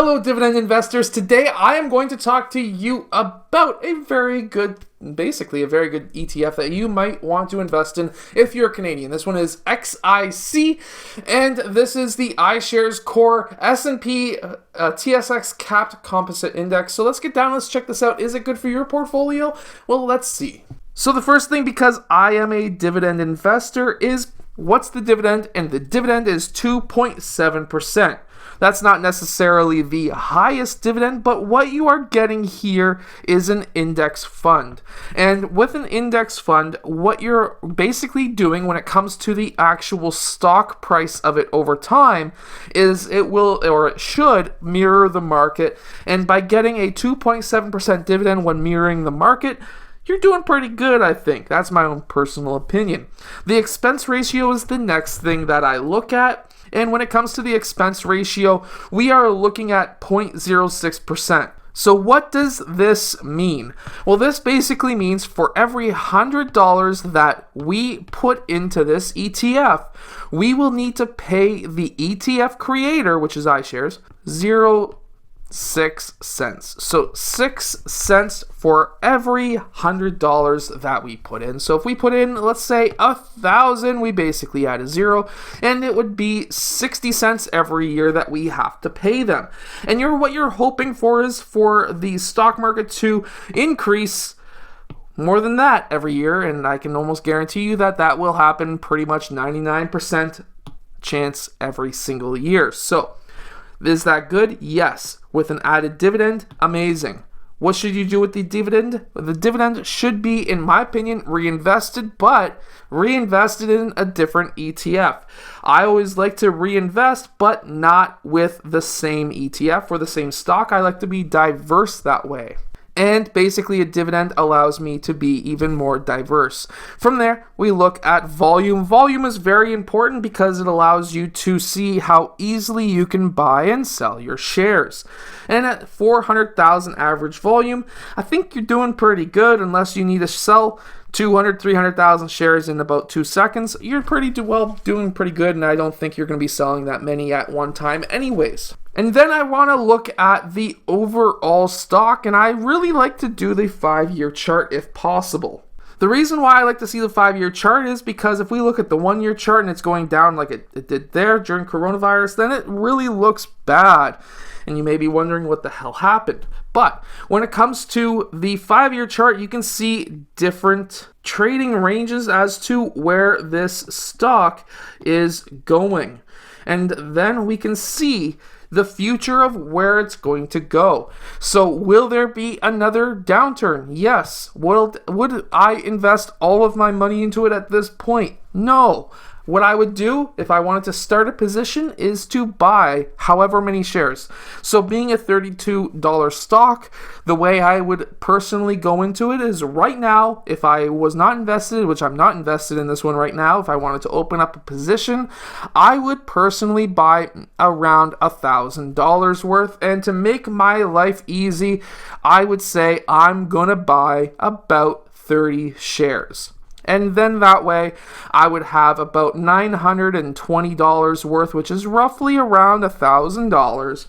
Hello, dividend investors. Today I am going to talk to you about basically a very good ETF that you might want to invest in if you're Canadian. This one is XIC, and this is the iShares Core S&P TSX Capped Composite Index. So let's get down, let's check this out. Is it good for your portfolio? Well, let's see. So the first thing, because I am a dividend investor, is what's the dividend? And the dividend is 2.7%. That's not necessarily the highest dividend, but what you are getting here is an index fund. And with an index fund, what you're basically doing when it comes to the actual stock price of it over time is it will, or it should, mirror the market. And by getting a 2.7% dividend when mirroring the market, you're doing pretty good, I think. That's my own personal opinion. The expense ratio is the next thing that I look at. And when it comes to the expense ratio, we are looking at 0.06%. So what does this mean? Well, this basically means for every $100 that we put into this ETF, we will need to pay the ETF creator, which is iShares, 0.06 cents. So 6 cents for every $100 that we put in. So if we put in, let's say 1,000, we basically add a zero, and it would be 60 cents every year that we have to pay them. And what you're hoping for is for the stock market to increase more than that every year, and I can almost guarantee you that that will happen pretty much 99% chance every single year. So is that good? Yes. With an added dividend, amazing. What should you do with the dividend? The dividend should be, in my opinion, reinvested, but reinvested in a different ETF. I always like to reinvest, but not with the same ETF or the same stock. I like to be diverse that way. And basically, a dividend allows me to be even more diverse. From there, we look at volume. Volume is very important because it allows you to see how easily you can buy and sell your shares. And at 400,000 average volume, I think you're doing pretty good unless you need to sell 200, 300,000 shares in about 2 seconds. You're doing pretty good, and I don't think you're going to be selling that many at one time anyways. And then I want to look at the overall stock, and I really like to do the 5-year chart if possible. The reason why I like to see the 5-year chart is because if we look at the 1-year chart and it's going down like it did there during coronavirus, then it really looks bad. And you may be wondering what the hell happened. But when it comes to the 5-year chart, you can see different trading ranges as to where this stock is going. And then we can see the future of where it's going to go. So will there be another downturn? Yes. Would I invest all of my money into it at this point? No. What I would do if I wanted to start a position is to buy however many shares. So being a $32 stock, the way I would personally go into it is right now, if I was not invested, which I'm not invested in this one right now, if I wanted to open up a position, I would personally buy around $1,000 worth. And to make my life easy, I would say I'm going to buy about 30 shares. And then that way, I would have about $920 worth, which is roughly around $1,000.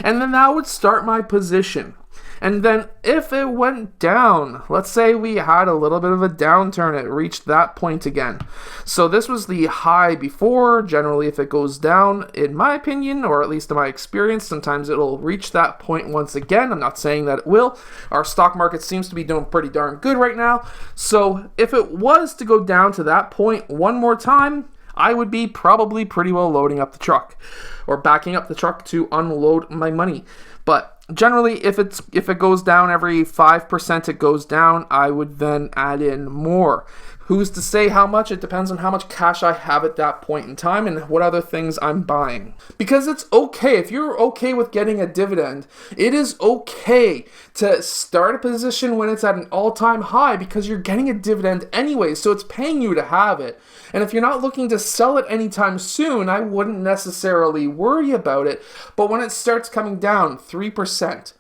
And then that would start my position. And then if it went down, let's say we had a little bit of a downturn, it reached that point again. So this was the high before. Generally, if it goes down, in my opinion, or at least in my experience, sometimes it'll reach that point once again. I'm not saying that it will. Our stock market seems to be doing pretty darn good right now. So if it was to go down to that point one more time, I would be probably pretty well loading up the truck or backing up the truck to unload my money. But generally, if it goes down every 5%, it goes down, I would then add in more. Who's to say how much? It depends on how much cash I have at that point in time and what other things I'm buying. Because it's okay. If you're okay with getting a dividend, it is okay to start a position when it's at an all-time high because you're getting a dividend anyway, so it's paying you to have it. And if you're not looking to sell it anytime soon, I wouldn't necessarily worry about it. But when it starts coming down 3%,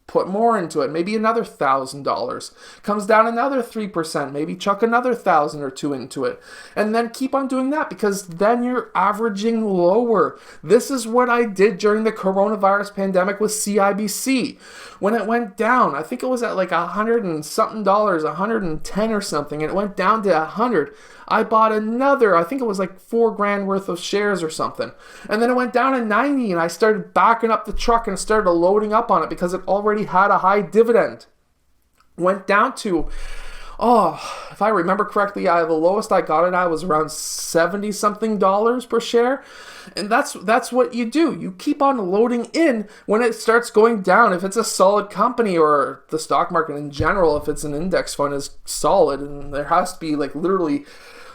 put more into it, maybe another $1,000. Comes down another 3%, maybe chuck another 1,000 or two into it. And then keep on doing that, because then you're averaging lower. This is what I did during the coronavirus pandemic with CIBC. When it went down, I think it was at like $100 and something, 110 or something, and it went down to 100. I bought another, I think it was like $4,000 worth of shares or something. And then it went down to 90, and I started backing up the truck and started loading up on it because it already had a high dividend. Went down to, if I remember correctly, the lowest I got it at was around $70 something per share. And that's what you do. You keep on loading in when it starts going down. If it's a solid company, or the stock market in general, if it's an index fund is solid, and there has to be like literally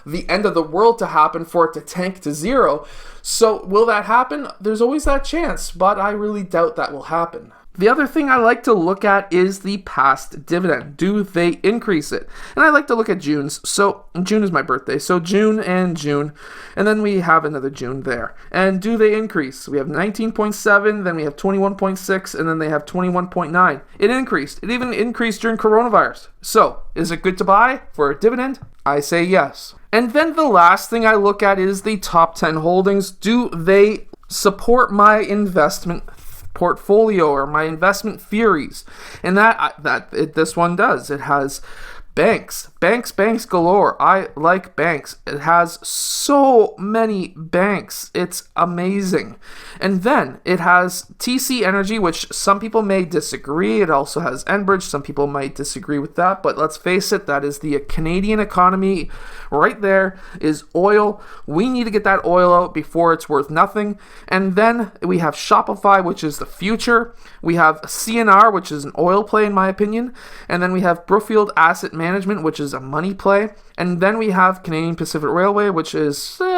the end of the world to happen for it to tank to zero. So will that happen? There's always that chance, but I really doubt that will happen. The other thing I like to look at is the past dividend. Do they increase it? And I like to look at June's. So June is my birthday. So June, and then we have another June there. And do they increase? We have 19.7, then we have 21.6, and then they have 21.9. It increased. It even increased during coronavirus. So is it good to buy for a dividend? I say yes. And then the last thing I look at is the top 10 holdings. Do they support my investment portfolio or my investment theories? And this one does. It has banks galore. I like banks. It has so many banks. It's amazing. And then it has TC Energy, which some people may disagree. It also has Enbridge. Some people might disagree with that, but let's face it, that is the Canadian economy. Right there is oil. We need to get that oil out before it's worth nothing. And then we have Shopify, which is the future. We have CNR, which is an oil play in my opinion. And then we have Brookfield Asset Management, which is a money play. And then we have Canadian Pacific Railway, which is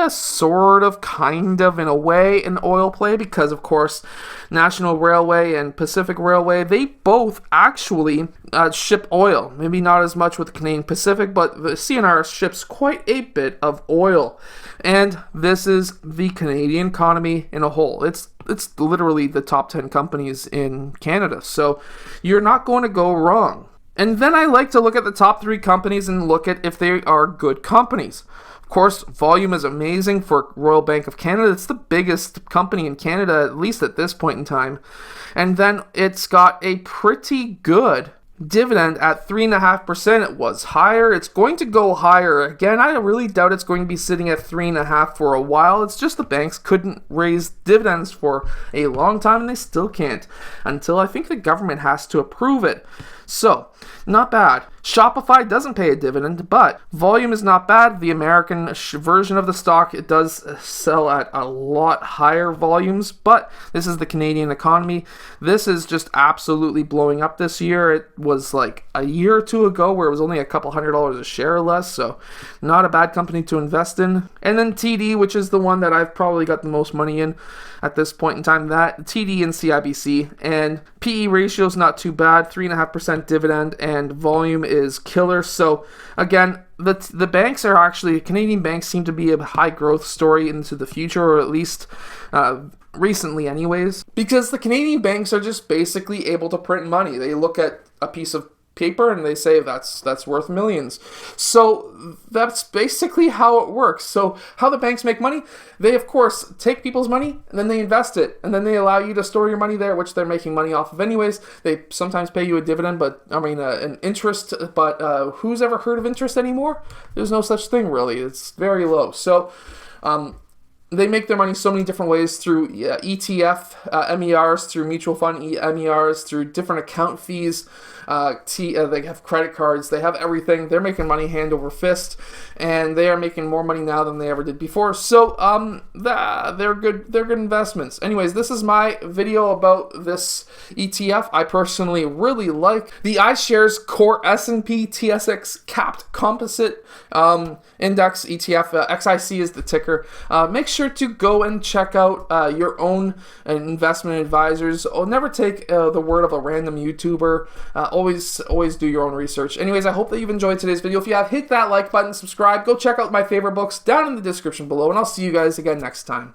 sort of, kind of, in a way, an oil play, because, of course, National Railway and Pacific Railway, they both actually ship oil. Maybe not as much with Canadian Pacific, but the CNR ships quite a bit of oil. And this is the Canadian economy in a whole. It's literally the top 10 companies in Canada. So you're not going to go wrong. And then I like to look at the top 3 companies and look at if they are good companies. Of course, volume is amazing for Royal Bank of Canada. It's the biggest company in Canada, at least at this point in time. And then it's got a pretty good dividend at 3.5%. It was higher. It's going to go higher. Again, I really doubt it's going to be sitting at 3.5% for a while. It's just the banks couldn't raise dividends for a long time, and they still can't until I think the government has to approve it. So, not bad. Shopify doesn't pay a dividend, but volume is not bad. The American version of the stock, it does sell at a lot higher volumes, but this is the Canadian economy. This is just absolutely blowing up this year. It was like a year or two ago where it was only a couple $100 a share or less, so not a bad company to invest in. And then TD, which is the one that I've probably got the most money in at this point in time, that TD and CIBC, and PE ratio is not too bad, 3.5% dividend, and volume is killer. So again, the banks are actually, Canadian banks seem to be a high growth story into the future, or at least recently anyways, because the Canadian banks are just basically able to print money. They look at a piece of paper and they say that's worth millions. So that's basically how it works. So how the banks make money, they of course take people's money and then they invest it, and then they allow you to store your money there, which they're making money off of anyways. They sometimes pay you a dividend, an interest, but who's ever heard of interest anymore? There's no such thing really. It's very low. So they make their money so many different ways, through ETF MERs, through mutual fund MERs, through different account fees. They have credit cards. They have everything. They're making money hand over fist, and they are making more money now than they ever did before. So they're good. They're good investments. Anyways, this is my video about this ETF. I personally really like the iShares Core S&P TSX Capped Composite Index ETF. XIC is the ticker. Make sure to go and check out your own investment advisors. Never take the word of a random YouTuber. Always do your own research. Anyways, I hope that you've enjoyed today's video. If you have, hit that like button, subscribe, go check out my favorite books down in the description below, and I'll see you guys again next time.